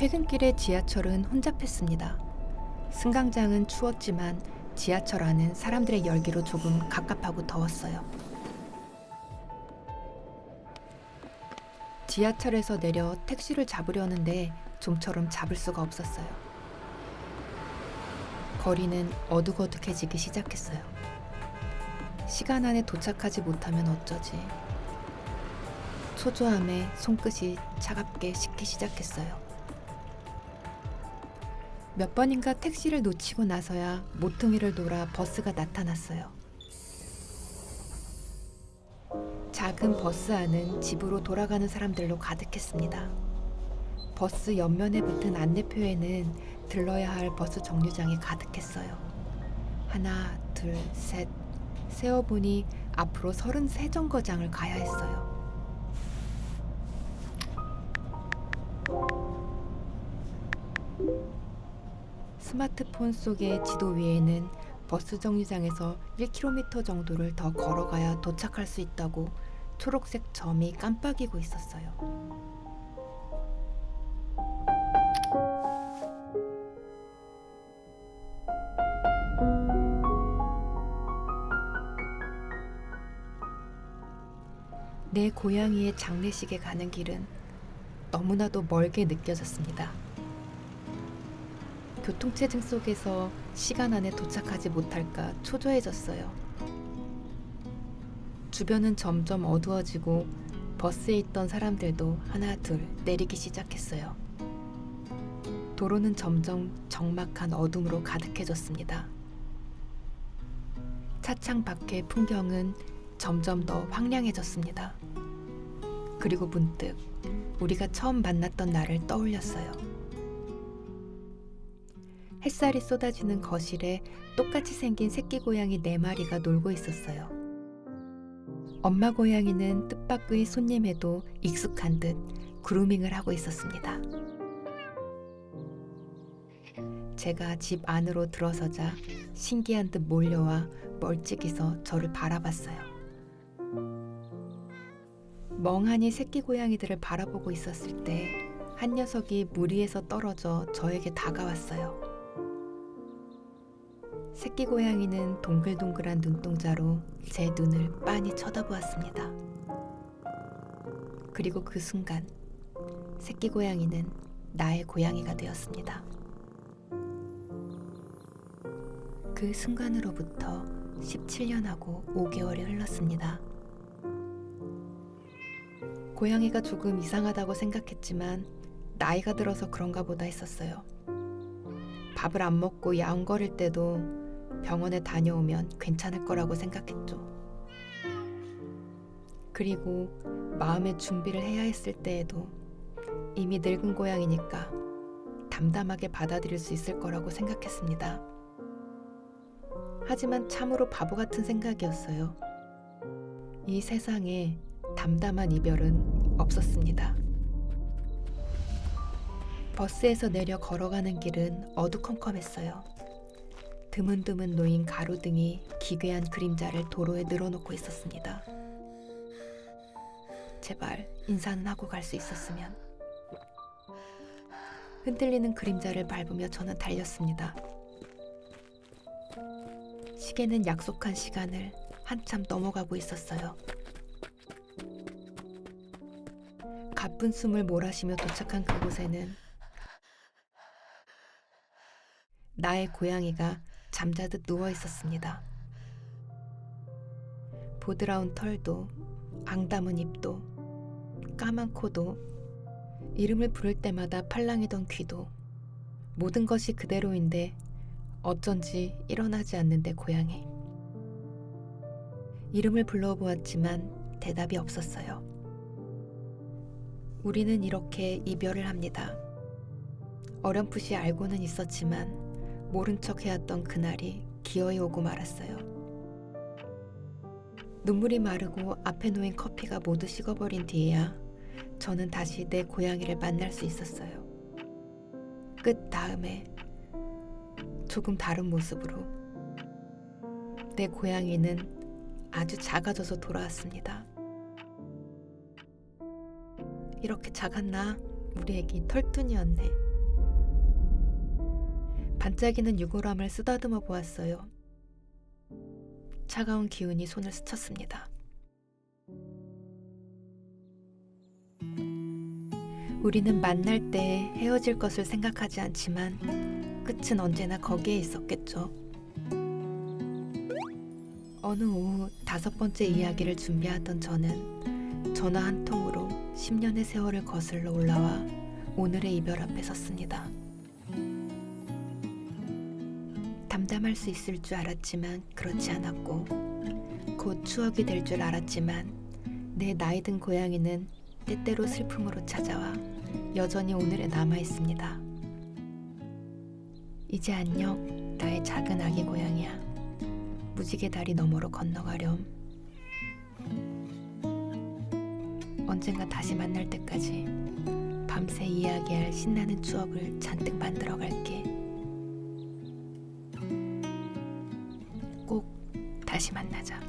퇴근길에 지하철은 혼잡했습니다. 승강장은 추웠지만 지하철 안은 사람들의 열기로 조금 갑갑하고 더웠어요. 지하철에서 내려 택시를 잡으려는데 좀처럼 잡을 수가 없었어요. 거리는 어둑어둑해지기 시작했어요. 시간 안에 도착하지 못하면 어쩌지? 초조함에 손끝이 차갑게 식기 시작했어요. 몇 번인가 택시를 놓치고 나서야 모퉁이를 돌아 버스가 나타났어요. 작은 버스 안은 집으로 돌아가는 사람들로 가득했습니다. 버스 옆면에 붙은 안내표에는 들러야 할 버스 정류장이 가득했어요. 하나, 둘, 셋. 세어보니 앞으로 33정거장을 가야 했어요. 스마트폰 속의 지도 위에는 버스 정류장에서 1km 정도를 더 걸어가야 도착할 수 있다고 초록색 점이 깜빡이고 있었어요. 내 고양이의 장례식에 가는 길은 너무나도 멀게 느껴졌습니다. 교통체증 속에서 시간 안에 도착하지 못할까 초조해졌어요. 주변은 점점 어두워지고 버스에 있던 사람들도 하나 둘 내리기 시작했어요. 도로는 점점 적막한 어둠으로 가득해졌습니다. 차창 밖의 풍경은 점점 더 황량해졌습니다. 그리고 문득 우리가 처음 만났던 날을 떠올렸어요. 햇살이 쏟아지는 거실에 똑같이 생긴 새끼 고양이 4마리가 놀고 있었어요. 엄마 고양이는 뜻밖의 손님에도 익숙한 듯 그루밍을 하고 있었습니다. 제가 집 안으로 들어서자 신기한 듯 몰려와 멀찍이서 저를 바라봤어요. 멍하니 새끼 고양이들을 바라보고 있었을 때 한 녀석이 무리에서 떨어져 저에게 다가왔어요. 새끼 고양이는 동글동글한 눈동자로 제 눈을 빤히 쳐다보았습니다. 그리고 그 순간 새끼 고양이는 나의 고양이가 되었습니다. 그 순간으로부터 17년하고 5개월이 흘렀습니다. 고양이가 조금 이상하다고 생각했지만 나이가 들어서 그런가 보다 했었어요. 밥을 안 먹고 야옹거릴 때도 병원에 다녀오면 괜찮을 거라고 생각했죠. 그리고 마음의 준비를 해야 했을 때에도 이미 늙은 고양이니까 담담하게 받아들일 수 있을 거라고 생각했습니다. 하지만 참으로 바보 같은 생각이었어요. 이 세상에 담담한 이별은 없었습니다. 버스에서 내려 걸어가는 길은 어두컴컴했어요. 드문드문 놓인 가로등이 기괴한 그림자를 도로에 늘어놓고 있었습니다. 제발 인사는 하고 갈 수 있었으면. 흔들리는 그림자를 밟으며 저는 달렸습니다. 시계는 약속한 시간을 한참 넘어가고 있었어요. 가쁜 숨을 몰아쉬며 도착한 그곳에는 나의 고양이가 잠자듯 누워 있었습니다. 보드라운 털도, 앙담은 입도, 까만 코도, 이름을 부를 때마다 팔랑이던 귀도, 모든 것이 그대로인데 어쩐지 일어나지 않는 내 고양이. 이름을 불러보았지만 대답이 없었어요. 우리는 이렇게 이별을 합니다. 어렴풋이 알고는 있었지만 모른 척 해왔던 그날이 기어이 오고 말았어요. 눈물이 마르고 앞에 놓인 커피가 모두 식어버린 뒤에야 저는 다시 내 고양이를 만날 수 있었어요. 끝 다음에 조금 다른 모습으로 내 고양이는 아주 작아져서 돌아왔습니다. 이렇게 작았나? 우리 애기 털뚱이였네. 반짝이는 유골함을 쓰다듬어 보았어요. 차가운 기운이 손을 스쳤습니다. 우리는 만날 때 헤어질 것을 생각하지 않지만 끝은 언제나 거기에 있었겠죠. 어느 오후 5번째 이야기를 준비하던 저는 전화 한 통으로 10년의 세월을 거슬러 올라와 오늘의 이별 앞에 섰습니다. 담담할 수 있을 줄 알았지만 그렇지 않았고, 곧 추억이 될 줄 알았지만 내 나이 든 고양이는 때때로 슬픔으로 찾아와 여전히 오늘에 남아 있습니다. 이제 안녕, 나의 작은 아기 고양이야. 무지개 다리 너머로 건너가렴. 언젠가 다시 만날 때까지 밤새 이야기할 신나는 추억을 잔뜩 만들어 갈게. 꼭 다시 만나자.